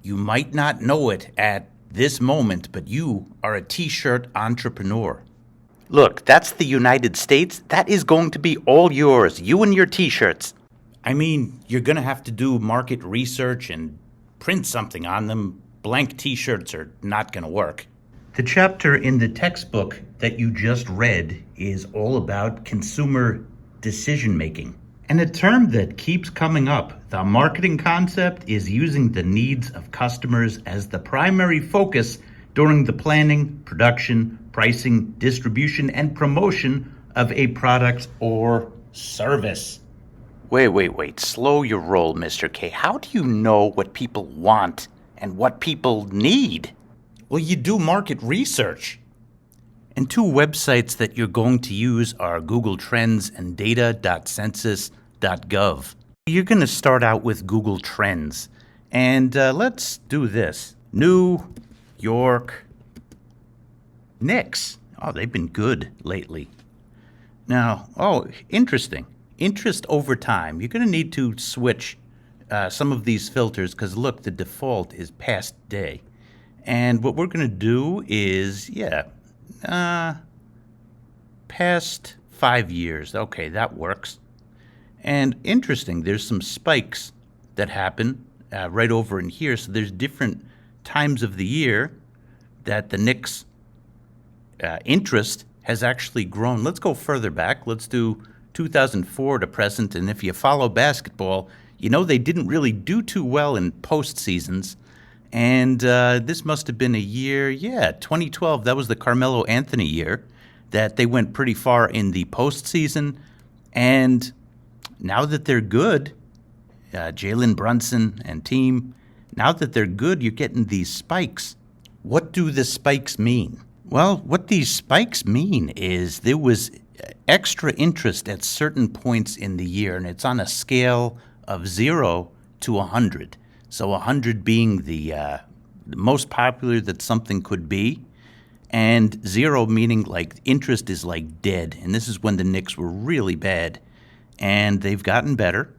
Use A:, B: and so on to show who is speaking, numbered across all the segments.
A: You might not know it at this moment, but you are a T-shirt entrepreneur.
B: Look, that's the United States. That is going to be all yours, you and your T-shirts.
A: I mean, you're going to have to do market research and print something on them. Blank T-shirts are not going to work. The chapter in the textbook that you just read is all about consumer decision-making. And a term that keeps coming up, the marketing concept, is using the needs of customers as the primary focus during the planning, production, pricing, distribution, and promotion of a product or service.
B: Wait. Slow your roll, Mr. K. How do you know what people want and what people need?
A: Well, you do market research. And two websites that you're going to use are Google Trends and Data.Census.gov. You're going to start out with Google Trends. And let's do this. New York Knicks. Oh, they've been good lately. Now, interesting. Interest over time. You're going to need to switch some of these filters because, look, the default is past day. And what we're going to do is, past 5 years. Okay, that works. And interesting, there's some spikes that happen right over in here. So there's different times of the year that the Knicks interest has actually grown. Let's go further back. Let's do 2004 to present. And if you follow basketball, you know they didn't really do too well in postseasons. And this must have been a year, 2012. That was the Carmelo Anthony year that they went pretty far in the postseason. And now that they're good, Jalen Brunson and team, now that they're good, you're getting these spikes. What do the spikes mean? Well, what these spikes mean is there was extra interest at certain points in the year, and it's on a scale of 0 to 100. So 100 being the most popular that something could be, and 0 meaning like interest is like dead. And this is when the Knicks were really bad, and they've gotten better.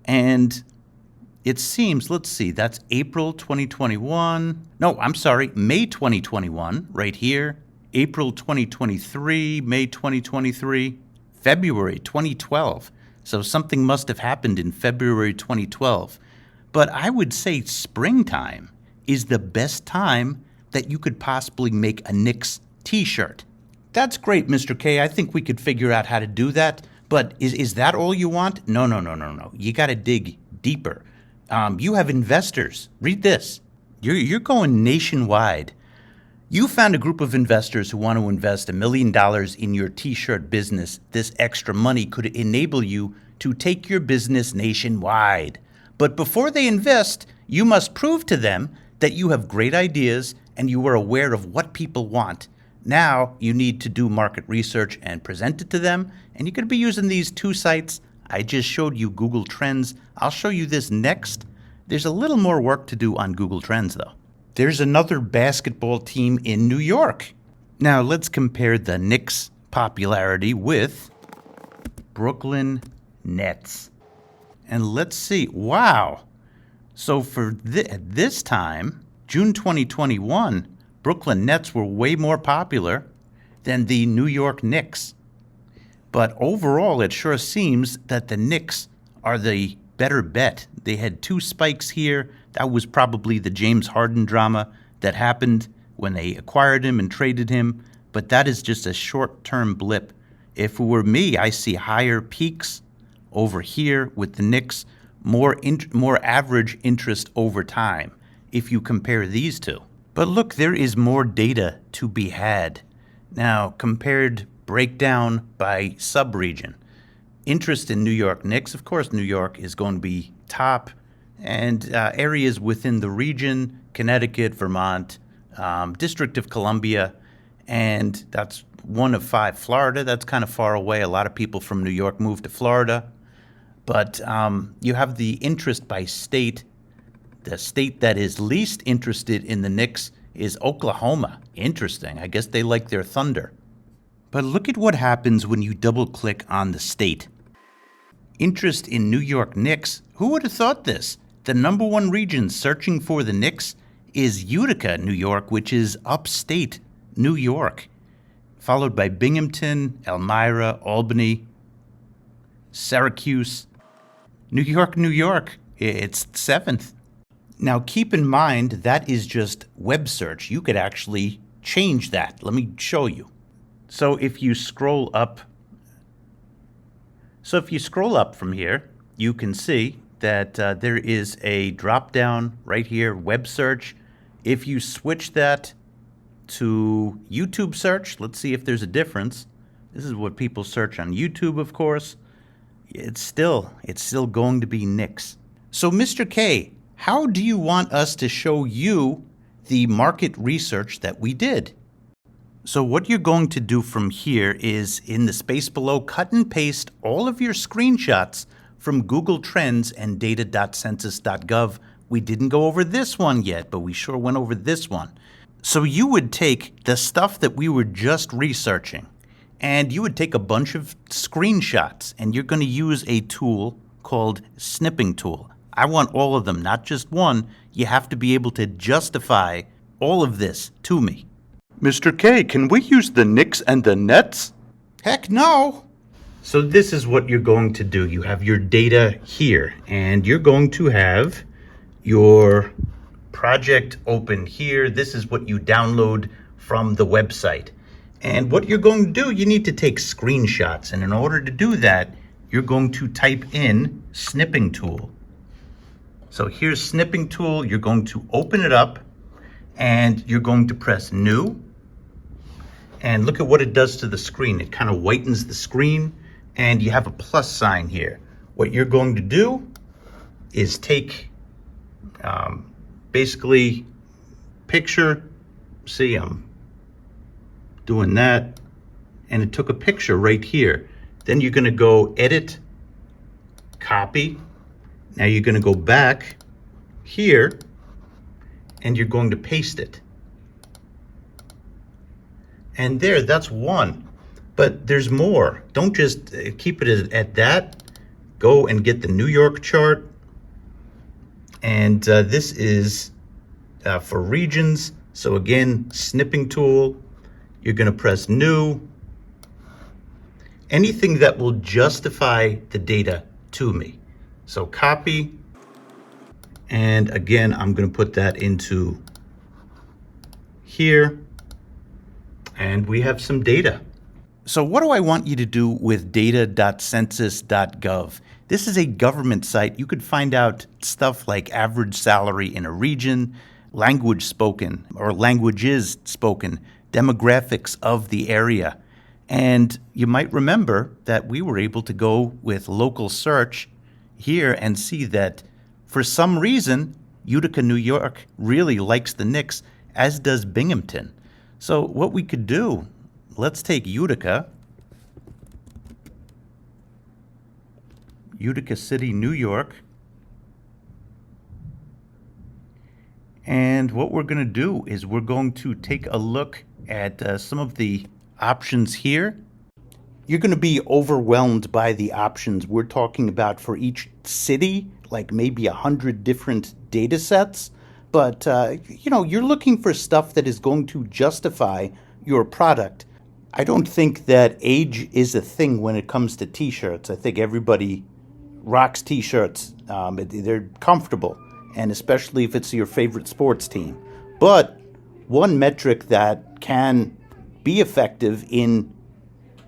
A: And it seems, let's see, that's April 2021. No, I'm sorry, May 2021, right here. April 2023, May 2023, February 2012. So something must have happened in February 2012. But I would say springtime is the best time that you could possibly make a Knicks T-shirt. That's great, Mr. K. I think we could figure out how to do that. But is that all you want? No. You got to dig deeper. You have investors. Read this. You're going nationwide. You found a group of investors who want to invest $1 million in your T-shirt business. This extra money could enable you to take your business nationwide. But before they invest, you must prove to them that you have great ideas and you are aware of what people want. Now you need to do market research and present it to them. And you're going to be using these two sites. I just showed you Google Trends. I'll show you this next. There's a little more work to do on Google Trends, though. There's another basketball team in New York. Now let's compare the Knicks' popularity with Brooklyn Nets. And let's see. Wow. So for this time, June 2021, Brooklyn Nets were way more popular than the New York Knicks. But overall, it sure seems that the Knicks are the better bet. They had two spikes here. That was probably the James Harden drama that happened when they acquired him and traded him. But that is just a short-term blip. If it were me, I see higher peaks over here with the Knicks, more average interest over time if you compare these two. But look, there is more data to be had. Now, compared breakdown by sub-region. Interest in New York Knicks, of course, New York is going to be top. And areas within the region, Connecticut, Vermont, District of Columbia, and that's 1 of 5. Florida, that's kind of far away. A lot of people from New York move to Florida. But you have the interest by state. The state that is least interested in the Knicks is Oklahoma. Interesting. I guess they like their thunder. But look at what happens when you double-click on the state. Interest in New York Knicks. Who would have thought this? The number one region searching for the Knicks is Utica, New York, which is upstate New York, followed by Binghamton, Elmira, Albany, Syracuse. New York, New York, it's 7th. Now keep in mind that is just web search. You could actually change that. Let me show you. So if you scroll up from here, you can see that there is a drop down right here, web search. If you switch that to YouTube search, let's see if there's a difference. This is what people search on YouTube, of course. It's still going to be Knicks. So Mr. K, how do you want us to show you the market research that we did? So what you're going to do from here is, in the space below, cut and paste all of your screenshots from Google Trends and Data.Census.gov. We didn't go over this one yet, but we sure went over this one. So you would take the stuff that we were just researching, and you would take a bunch of screenshots, and you're going to use a tool called snipping tool. I want all of them, not just one. You have to be able to justify all of this to me.
B: Mr. K, can we use the Knicks and the Nets?
A: Heck no! So this is what you're going to do. You have your data here, and you're going to have your project open here. This is what you download from the website. And what you're going to do, you need to take screenshots. And in order to do that, you're going to type in snipping tool. So here's snipping tool. You're going to open it up, and you're going to press new. And look at what it does to the screen. It kind of whitens the screen, and you have a plus sign here. What you're going to do is take basically picture. See, I'm doing that, and it took a picture right here. Then you're going to go edit, copy. Now you're going to go back here, and you're going to paste it. And there, that's one. But there's more. Don't just keep it at that. Go and get the New York chart. And this is for regions. So again, snipping tool. You're going to press new. Anything that will justify the data to me. So copy. And again, I'm going to put that into here. And we have some data. So what do I want you to do with Data.Census.gov? This is a government site. You could find out stuff like average salary in a region, language spoken or languages spoken, demographics of the area. And you might remember that we were able to go with local search here and see that for some reason, Utica, New York really likes the Knicks, as does Binghamton. So what we could do, let's take Utica City, New York. And what we're going to do is we're going to take a look at some of the options here. You're going to be overwhelmed by the options we're talking about for each city, like maybe 100 different data sets. But, you're looking for stuff that is going to justify your product. I don't think that age is a thing when it comes to T-shirts. I think everybody rocks T-shirts. They're comfortable, and especially if it's your favorite sports team. But one metric that can be effective in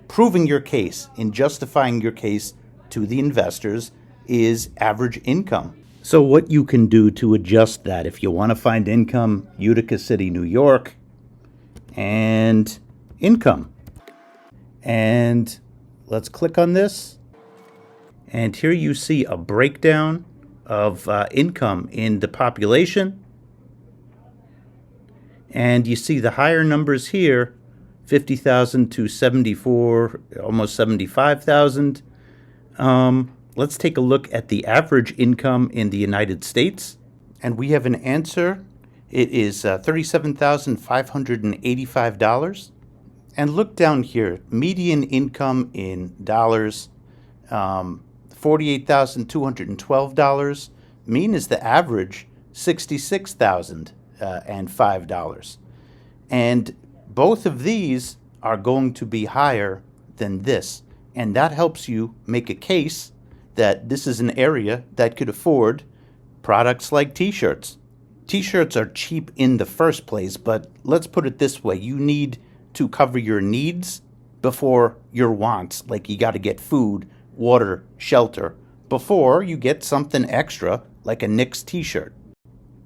A: proving your case, in justifying your case to the investors, is average income. So what you can do to adjust that, if you want to find income, Utica City, New York, and income. And let's click on this. And here you see a breakdown of income in the population. And you see the higher numbers here, 50,000 to 74, almost 75,000. Let's take a look at the average income in the United States. And we have an answer. It is $37,585. And look down here, median income in dollars, $48,212. mean is the average $66,005. And both of these are going to be higher than this. And that helps you make a case that this is an area that could afford products like T-shirts. T-shirts are cheap in the first place, but let's put it this way. You need to cover your needs before your wants. Like you got to get food, water, shelter, before you get something extra like a Knicks T-shirt.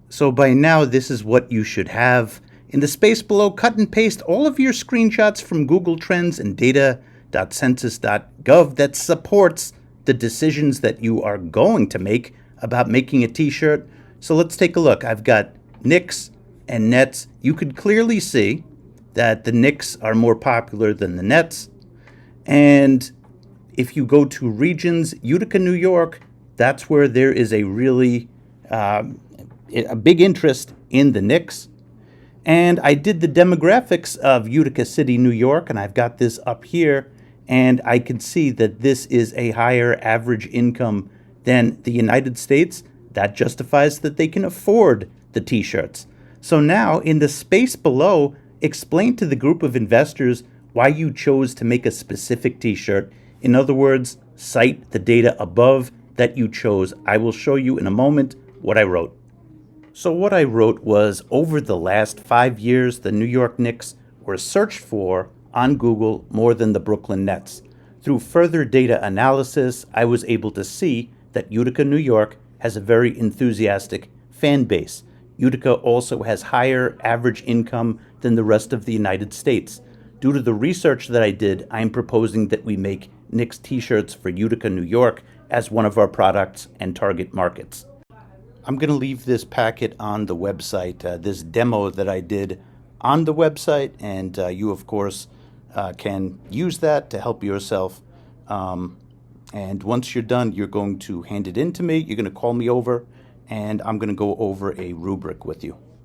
A: So by now, this is what you should have. In the space below, cut and paste all of your screenshots from Google Trends and Data.Census.gov that supports the decisions that you are going to make about making a T-shirt. So let's take a look. I've got Knicks and Nets. You could clearly see that the Knicks are more popular than the Nets. And if you go to regions, Utica, New York, that's where there is a really a big interest in the Knicks. And I did the demographics of Utica City, New York, and I've got this up here. And I can see that this is a higher average income than the United States. That justifies that they can afford the T-shirts. So now, in the space below, explain to the group of investors why you chose to make a specific T-shirt. In other words, cite the data above that you chose. I will show you in a moment what I wrote. So what I wrote was, over the last 5 years, the New York Knicks were searched for on Google more than the Brooklyn Nets. Through further data analysis, I was able to see that Utica, New York has a very enthusiastic fan base. Utica also has higher average income than the rest of the United States. Due to the research that I did, I'm proposing that we make Knicks T-shirts for Utica, New York as one of our products and target markets. I'm going to leave this packet on the website, this demo that I did on the website, and you, of course, can use that to help yourself. And once you're done, you're going to hand it in to me. You're going to call me over, and I'm going to go over a rubric with you.